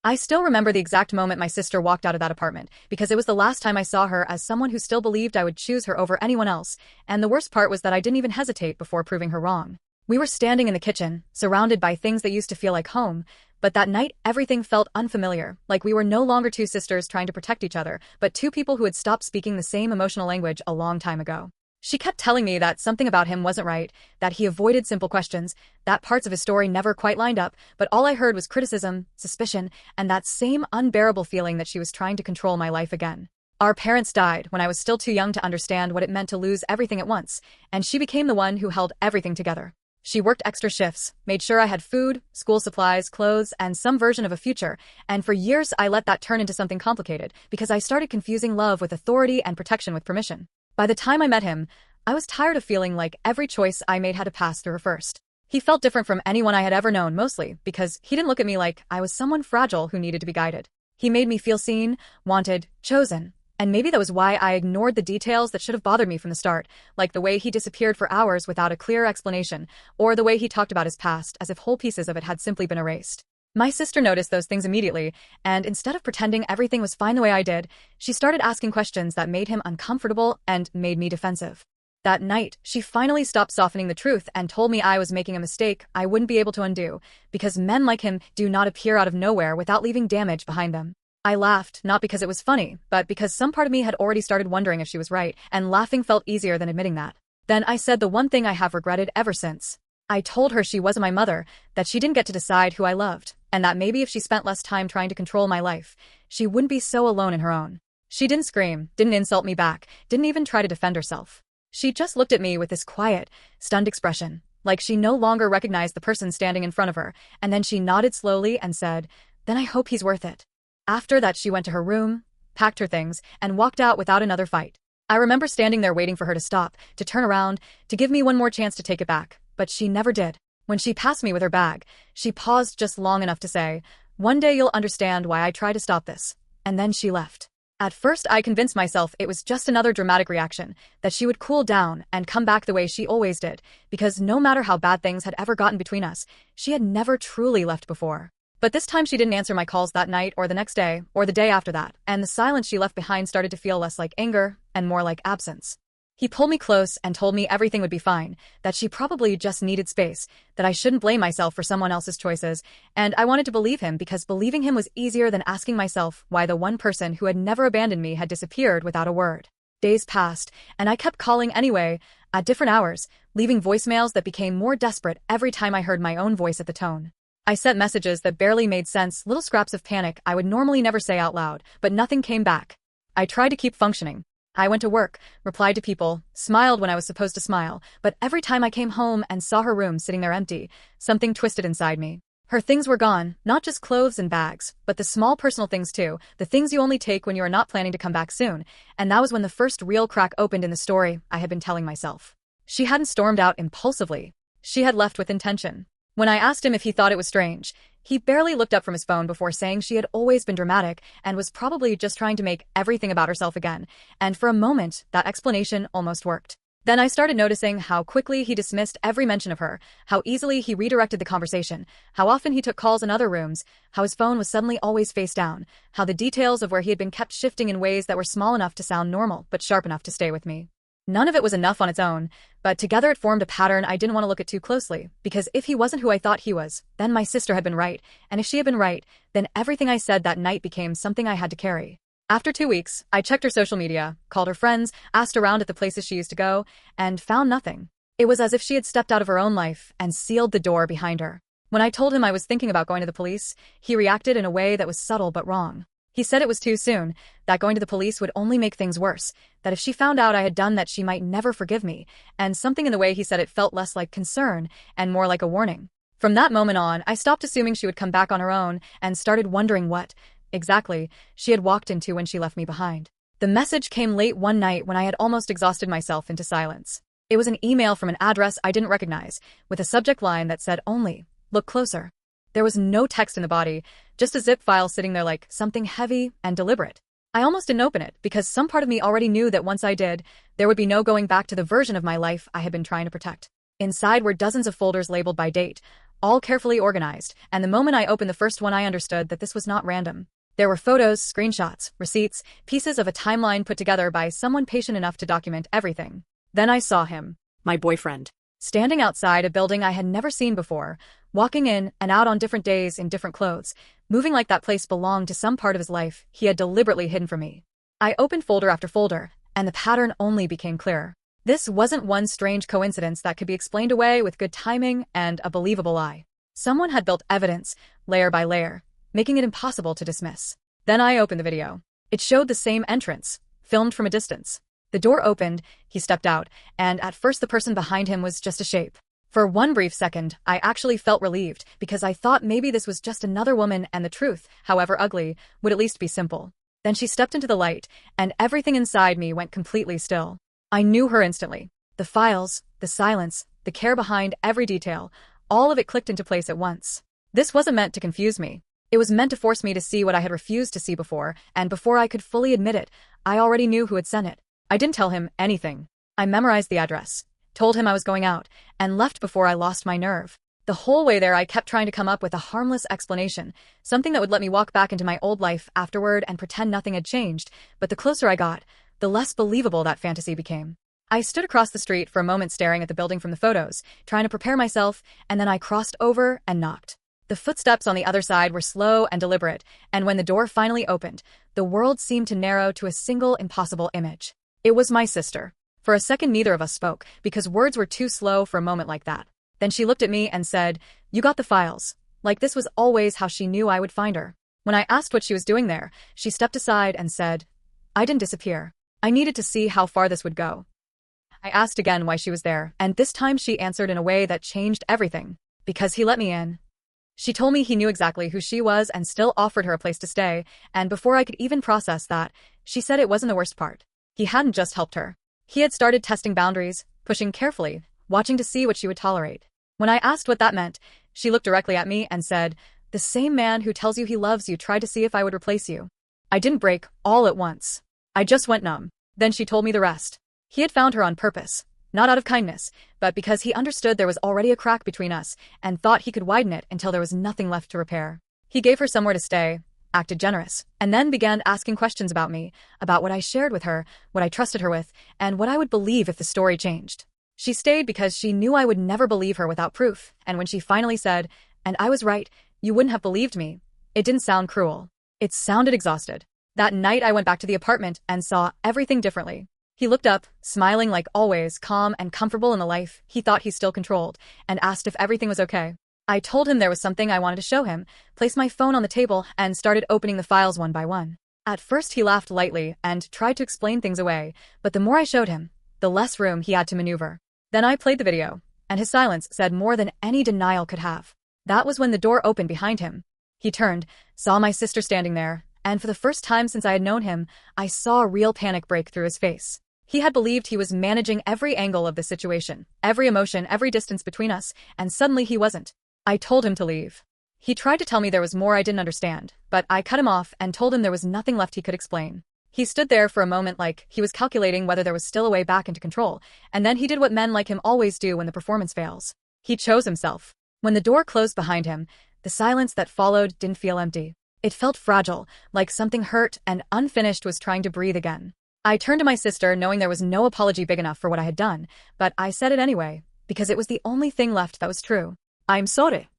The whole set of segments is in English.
I still remember the exact moment my sister walked out of that apartment, because it was the last time I saw her as someone who still believed I would choose her over anyone else, and the worst part was that I didn't even hesitate before proving her wrong. We were standing in the kitchen, surrounded by things that used to feel like home, but that night everything felt unfamiliar, like we were no longer two sisters trying to protect each other, but two people who had stopped speaking the same emotional language a long time ago. She kept telling me that something about him wasn't right, that he avoided simple questions, that parts of his story never quite lined up, but all I heard was criticism, suspicion, and that same unbearable feeling that she was trying to control my life again. Our parents died when I was still too young to understand what it meant to lose everything at once, and she became the one who held everything together. She worked extra shifts, made sure I had food, school supplies, clothes, and some version of a future, and for years I let that turn into something complicated, because I started confusing love with authority and protection with permission. By the time I met him, I was tired of feeling like every choice I made had to pass through her first. He felt different from anyone I had ever known, mostly because he didn't look at me like I was someone fragile who needed to be guided. He made me feel seen, wanted, chosen. And maybe that was why I ignored the details that should have bothered me from the start, like the way he disappeared for hours without a clear explanation, or the way he talked about his past as if whole pieces of it had simply been erased. My sister noticed those things immediately, and instead of pretending everything was fine the way I did, she started asking questions that made him uncomfortable and made me defensive. That night, she finally stopped softening the truth and told me I was making a mistake I wouldn't be able to undo, because men like him do not appear out of nowhere without leaving damage behind them. I laughed, not because it was funny, but because some part of me had already started wondering if she was right, and laughing felt easier than admitting that. Then I said the one thing I have regretted ever since. I told her she wasn't my mother, that she didn't get to decide who I loved, and that maybe if she spent less time trying to control my life, she wouldn't be so alone in her own. She didn't scream, didn't insult me back, didn't even try to defend herself. She just looked at me with this quiet, stunned expression, like she no longer recognized the person standing in front of her, and then she nodded slowly and said, "Then I hope he's worth it." After that, she went to her room, packed her things, and walked out without another fight. I remember standing there waiting for her to stop, to turn around, to give me one more chance to take it back, but she never did. When she passed me with her bag, she paused just long enough to say, "One day you'll understand why I try to stop this." And then she left. At first, I convinced myself it was just another dramatic reaction, that she would cool down and come back the way she always did, because no matter how bad things had ever gotten between us, she had never truly left before. But this time she didn't answer my calls that night or the next day or the day after that, and the silence she left behind started to feel less like anger and more like absence. He pulled me close and told me everything would be fine, that she probably just needed space, that I shouldn't blame myself for someone else's choices, and I wanted to believe him because believing him was easier than asking myself why the one person who had never abandoned me had disappeared without a word. Days passed, and I kept calling anyway, at different hours, leaving voicemails that became more desperate every time I heard my own voice at the tone. I sent messages that barely made sense, little scraps of panic I would normally never say out loud, but nothing came back. I tried to keep functioning. I went to work, replied to people, smiled when I was supposed to smile, but every time I came home and saw her room sitting there empty, something twisted inside me. Her things were gone, not just clothes and bags, but the small personal things too, the things you only take when you are not planning to come back soon, and that was when the first real crack opened in the story I had been telling myself. She hadn't stormed out impulsively. She had left with intention. When I asked him if he thought it was strange, he barely looked up from his phone before saying she had always been dramatic and was probably just trying to make everything about herself again, and for a moment, that explanation almost worked. Then I started noticing how quickly he dismissed every mention of her, how easily he redirected the conversation, how often he took calls in other rooms, how his phone was suddenly always face down, how the details of where he had been kept shifting in ways that were small enough to sound normal but sharp enough to stay with me. None of it was enough on its own, but together it formed a pattern I didn't want to look at too closely, because if he wasn't who I thought he was, then my sister had been right, and if she had been right, then everything I said that night became something I had to carry. After 2 weeks, I checked her social media, called her friends, asked around at the places she used to go, and found nothing. It was as if she had stepped out of her own life and sealed the door behind her. When I told him I was thinking about going to the police, he reacted in a way that was subtle but wrong. He said it was too soon, that going to the police would only make things worse, that if she found out I had done that she might never forgive me, and something in the way he said it felt less like concern and more like a warning. From that moment on, I stopped assuming she would come back on her own and started wondering what, exactly, she had walked into when she left me behind. The message came late one night when I had almost exhausted myself into silence. It was an email from an address I didn't recognize, with a subject line that said only, "Look closer." There was no text in the body, just a zip file sitting there like something heavy and deliberate. I almost didn't open it, because some part of me already knew that once I did, there would be no going back to the version of my life I had been trying to protect. Inside were dozens of folders labeled by date, all carefully organized, and the moment I opened the first one I understood that this was not random. There were photos, screenshots, receipts, pieces of a timeline put together by someone patient enough to document everything. Then I saw him. My boyfriend. Standing outside a building I had never seen before, walking in and out on different days in different clothes, moving like that place belonged to some part of his life he had deliberately hidden from me. I opened folder after folder, and the pattern only became clearer. This wasn't one strange coincidence that could be explained away with good timing and a believable lie. Someone had built evidence, layer by layer, making it impossible to dismiss. Then I opened the video. It showed the same entrance, filmed from a distance. The door opened, he stepped out, and at first the person behind him was just a shape. For one brief second, I actually felt relieved because I thought maybe this was just another woman and the truth, however ugly, would at least be simple. Then she stepped into the light, and everything inside me went completely still. I knew her instantly. The files, the silence, the care behind every detail, all of it clicked into place at once. This wasn't meant to confuse me. It was meant to force me to see what I had refused to see before, and before I could fully admit it, I already knew who had sent it. I didn't tell him anything. I memorized the address, told him I was going out, and left before I lost my nerve. The whole way there I kept trying to come up with a harmless explanation, something that would let me walk back into my old life afterward and pretend nothing had changed, but the closer I got, the less believable that fantasy became. I stood across the street for a moment staring at the building from the photos, trying to prepare myself, and then I crossed over and knocked. The footsteps on the other side were slow and deliberate, and when the door finally opened, the world seemed to narrow to a single impossible image. It was my sister. For a second neither of us spoke, because words were too slow for a moment like that. Then she looked at me and said, "You got the files." Like this was always how she knew I would find her. When I asked what she was doing there, she stepped aside and said, "I didn't disappear. I needed to see how far this would go." I asked again why she was there, and this time she answered in a way that changed everything. "Because he let me in." She told me he knew exactly who she was and still offered her a place to stay, and before I could even process that, she said it wasn't the worst part. He hadn't just helped her. He had started testing boundaries, pushing carefully, watching to see what she would tolerate. When I asked what that meant, she looked directly at me and said, "The same man who tells you he loves you tried to see if I would replace you." I didn't break all at once. I just went numb. Then she told me the rest. He had found her on purpose, not out of kindness, but because he understood there was already a crack between us and thought he could widen it until there was nothing left to repair. He gave her somewhere to stay, acted generous, and then began asking questions about me, about what I shared with her, what I trusted her with, and what I would believe if the story changed. She stayed because she knew I would never believe her without proof, and when she finally said, "And I was right, you wouldn't have believed me," it didn't sound cruel. It sounded exhausted. That night I went back to the apartment and saw everything differently. He looked up, smiling like always, calm and comfortable in the life he thought he still controlled, and asked if everything was okay. I told him there was something I wanted to show him, placed my phone on the table, and started opening the files one by one. At first he laughed lightly and tried to explain things away, but the more I showed him, the less room he had to maneuver. Then I played the video, and his silence said more than any denial could have. That was when the door opened behind him. He turned, saw my sister standing there, and for the first time since I had known him, I saw a real panic break through his face. He had believed he was managing every angle of the situation, every emotion, every distance between us, and suddenly he wasn't. I told him to leave. He tried to tell me there was more I didn't understand, but I cut him off and told him there was nothing left he could explain. He stood there for a moment like he was calculating whether there was still a way back into control, and then he did what men like him always do when the performance fails. He chose himself. When the door closed behind him, the silence that followed didn't feel empty. It felt fragile, like something hurt and unfinished was trying to breathe again. I turned to my sister knowing there was no apology big enough for what I had done, but I said it anyway, because it was the only thing left that was true. "I'm sorry."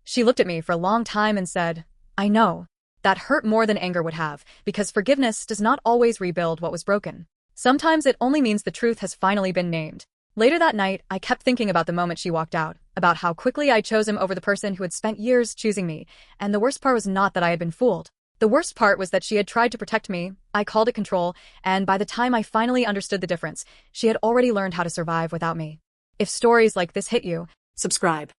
She looked at me for a long time and said, "I know." That hurt more than anger would have, because forgiveness does not always rebuild what was broken. Sometimes it only means the truth has finally been named. Later that night, I kept thinking about the moment she walked out, about how quickly I chose him over the person who had spent years choosing me, and the worst part was not that I had been fooled. The worst part was that she had tried to protect me, I called it control, and by the time I finally understood the difference, she had already learned how to survive without me. If stories like this hit you, Subscribe.